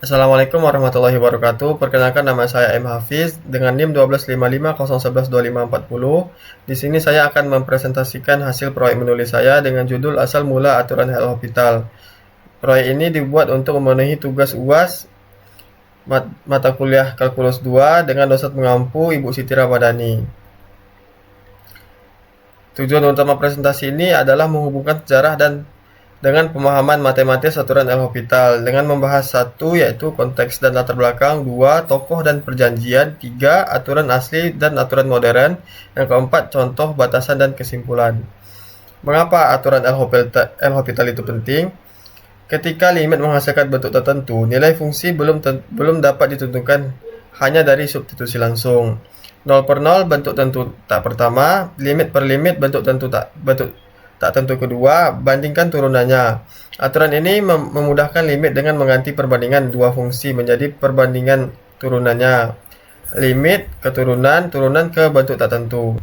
Assalamualaikum warahmatullahi wabarakatuh. Perkenalkan nama saya M. Hafiz dengan NIM 12550112540. Di sini saya akan mempresentasikan hasil proyek menulis saya dengan judul Asal Mula Aturan L-Hopital. Proyek ini dibuat untuk memenuhi tugas UAS mata kuliah Kalkulus 2 dengan dosen pengampu Ibu Siti Ramadhani. Tujuan utama presentasi ini adalah menghubungkan sejarah dengan pemahaman matematis aturan L-Hopital dengan membahas satu yaitu konteks dan latar belakang, dua tokoh dan perjanjian, tiga aturan asli dan aturan modern, yang keempat contoh, batasan dan kesimpulan. Mengapa aturan L-Hopital itu penting? Ketika limit menghasilkan bentuk tertentu, nilai fungsi belum dapat ditentukan hanya dari substitusi langsung. 0 per 0 bentuk tentu tak pertama, limit per limit bentuk tak tentu kedua, bandingkan turunannya. Aturan ini memudahkan limit dengan mengganti perbandingan dua fungsi menjadi perbandingan turunannya. Limit keturunan, turunan ke bentuk tak tentu.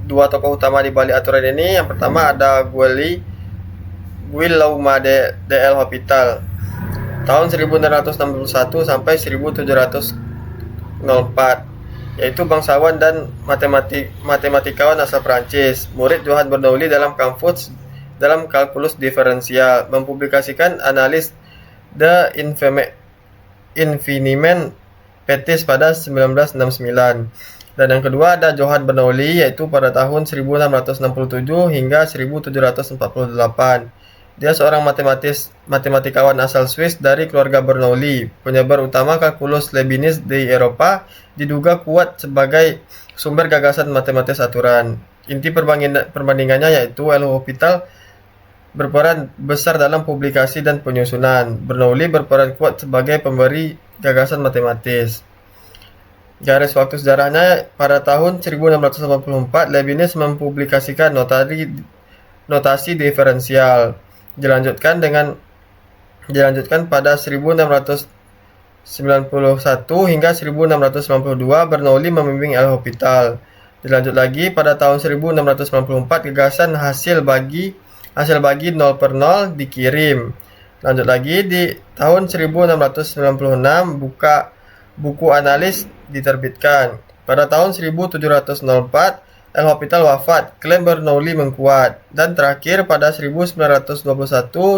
Dua tokoh utama di balik aturan ini, yang pertama ada Guillaume de L'Hopital tahun 1661 sampai 1704, yaitu bangsawan dan matematikawan asal Prancis, murid Johann Bernoulli dalam kalkulus diferensial, mempublikasikan analis de infiniment petis pada 1969. Dan yang kedua ada Johann Bernoulli, yaitu pada tahun 1667 hingga 1748. Dia seorang matematikawan asal Swiss dari keluarga Bernoulli. Penyebar utama kalkulus Leibniz di Eropa, diduga kuat sebagai sumber gagasan matematis aturan. Inti perbandingannya yaitu L'Hopital berperan besar dalam publikasi dan penyusunan. Bernoulli berperan kuat sebagai pemberi gagasan matematis. Garis waktu sejarahnya, pada tahun 1684 Leibniz mempublikasikan notasi diferensial. Dilanjutkan pada 1691 hingga 1692 Bernoulli membimbing L'Hopital. Dilanjut lagi pada tahun 1694 gagasan hasil bagi 0 per 0 dikirim. Lanjut lagi di tahun 1696 buku analis diterbitkan. Pada tahun 1704 L'Hopital wafat, klaim Bernoulli menguat, dan terakhir pada 1921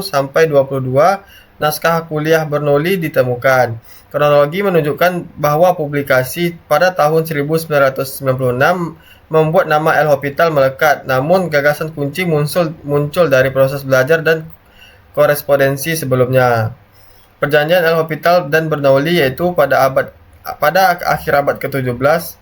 sampai 22 naskah kuliah Bernoulli ditemukan. Kronologi menunjukkan bahwa publikasi pada tahun 1996 membuat nama L'Hopital melekat, namun gagasan kunci muncul dari proses belajar dan korespondensi sebelumnya. Perjanjian L'Hopital dan Bernoulli yaitu pada akhir abad ke-17.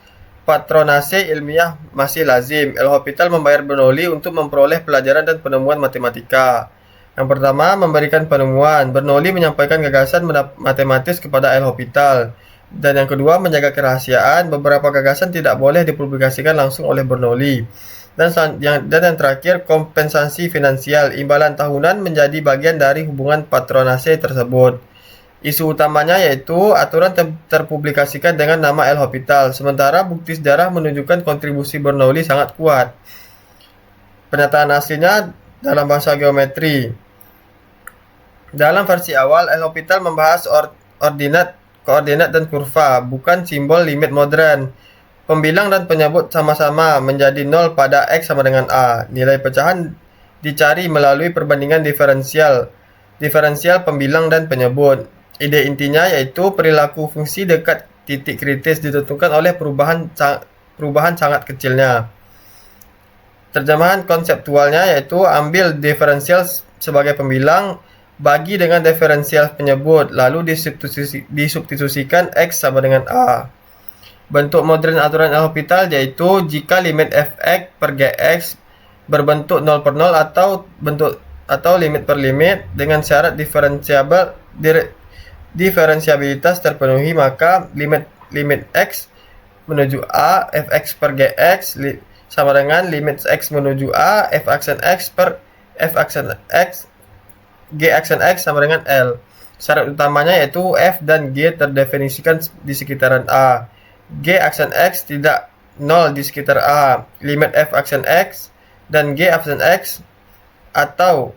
Patronase ilmiah masih lazim. L'Hopital membayar Bernoulli untuk memperoleh pelajaran dan penemuan matematika. Yang pertama, memberikan penemuan. Bernoulli menyampaikan gagasan matematis kepada L'Hopital. Dan yang kedua, menjaga kerahasiaan. Beberapa gagasan tidak boleh dipublikasikan langsung oleh Bernoulli. Dan yang terakhir, kompensasi finansial. Imbalan tahunan menjadi bagian dari hubungan patronase tersebut. Isu utamanya yaitu aturan terpublikasikan dengan nama L'Hopital, sementara bukti sejarah menunjukkan kontribusi Bernoulli sangat kuat. Pernyataan aslinya dalam bahasa geometri. Dalam versi awal, L'Hopital membahas koordinat dan kurva, bukan simbol limit modern. Pembilang dan penyebut sama-sama menjadi 0 pada X sama dengan A. Nilai pecahan dicari melalui perbandingan diferensial pembilang dan penyebut. Ide intinya yaitu perilaku fungsi dekat titik kritis ditentukan oleh perubahan sangat kecilnya. Terjemahan konseptualnya yaitu ambil diferensial sebagai pembilang, bagi dengan diferensial penyebut, lalu disubstitusikan X sama dengan A. Bentuk modern aturan L'Hopital yaitu jika limit fx per gx berbentuk 0 per 0 atau limit per limit dengan syarat diferensiabilitas terpenuhi, maka limit x menuju a fx per gx sama dengan limit x menuju a f aksen x per f aksen x g aksen x sama dengan L. Syarat utamanya yaitu f dan g terdefinisikan di sekitaran a. G aksen x tidak 0 di sekitar a. Limit f aksen x dan g aksen x atau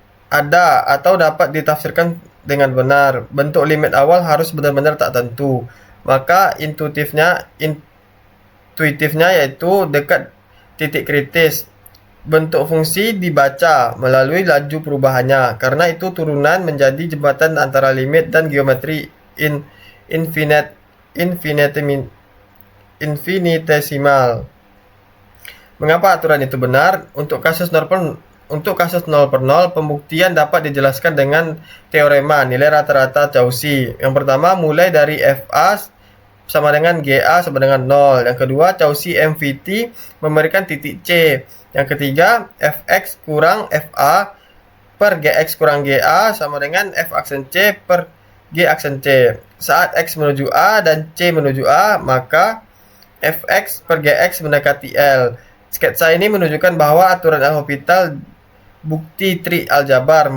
dapat ditafsirkan dengan benar. Bentuk limit awal harus benar-benar tak tentu. Maka intuitifnya yaitu dekat titik kritis. Bentuk fungsi dibaca melalui laju perubahannya, karena itu turunan menjadi jembatan antara limit dan geometri infinitesimal. Mengapa aturan itu benar? Untuk kasus 0 per 0, pembuktian dapat dijelaskan dengan teorema nilai rata-rata Cauchy. Yang pertama, mulai dari FA sama dengan GA sama dengan 0. Yang kedua, Cauchy MVT memberikan titik C. Yang ketiga, Fx kurang Fa per Gx kurang Ga sama dengan F aksen C per G aksen C. Saat X menuju A dan C menuju A, maka Fx per Gx mendekati L. Sketsa ini menunjukkan bahwa aturan L'Hopital bukti trik aljabar,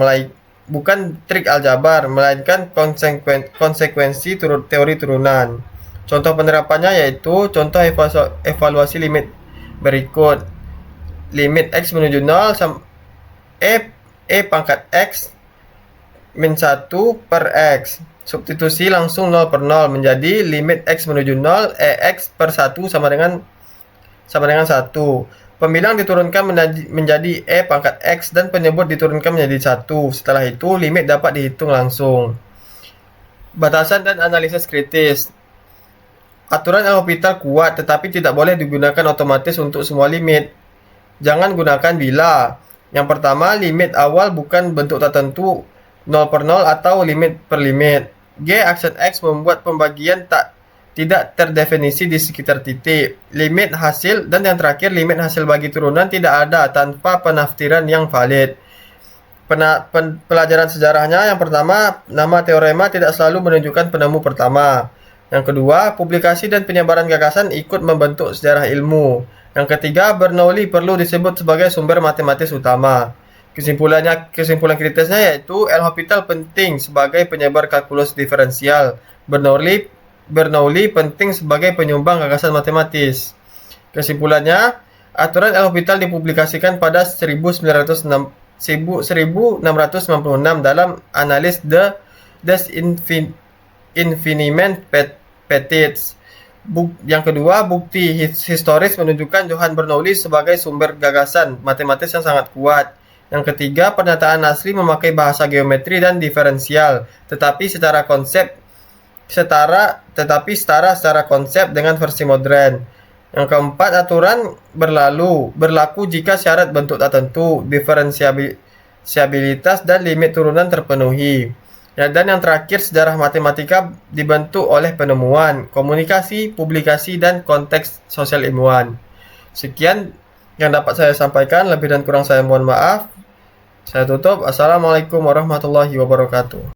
bukan trik aljabar, melainkan konsekuensi teori turunan. Contoh penerapannya yaitu contoh evaluasi limit berikut. Limit X menuju 0 sama E pangkat X min 1 per X. Substitusi langsung 0 per 0 menjadi limit X menuju 0 EX per 1 sama dengan 1. Pembilang diturunkan menjadi E pangkat X dan penyebut diturunkan menjadi 1. Setelah itu limit dapat dihitung langsung. Batasan dan analisis kritis. Aturan L'Hopital kuat tetapi tidak boleh digunakan otomatis untuk semua limit. Jangan gunakan bila. Yang pertama, limit awal bukan bentuk tertentu 0 per 0 atau limit per limit. G aksen X membuat pembagian tidak terdefinisi di sekitar titik. Limit hasil dan yang terakhir limit hasil bagi turunan tidak ada tanpa penafsiran yang valid. Pelajaran sejarahnya, yang pertama, nama teorema tidak selalu menunjukkan penemu pertama. Yang kedua, publikasi dan penyebaran gagasan ikut membentuk sejarah ilmu. Yang ketiga, Bernoulli perlu disebut sebagai sumber matematis utama. Kesimpulan kritisnya yaitu L'Hopital penting sebagai penyebar kalkulus diferensial. Bernoulli penting sebagai penyumbang gagasan matematis. Kesimpulannya, aturan L'Hopital dipublikasikan pada 1696 dalam Analyse des Infiniment Petits. Yang kedua, bukti historis menunjukkan Johann Bernoulli sebagai sumber gagasan matematis yang sangat kuat. Yang ketiga, pernyataan Nasri memakai bahasa geometri dan diferensial, tetapi secara konsep dengan versi modern. Yang keempat, aturan berlaku jika syarat bentuk tertentu, diferensiabilitas dan limit turunan terpenuhi. Dan yang terakhir, sejarah matematika dibentuk oleh penemuan, komunikasi, publikasi, dan konteks sosial ilmuwan. Sekian yang dapat saya sampaikan, lebih dan kurang saya mohon maaf. Saya tutup. Assalamualaikum warahmatullahi wabarakatuh.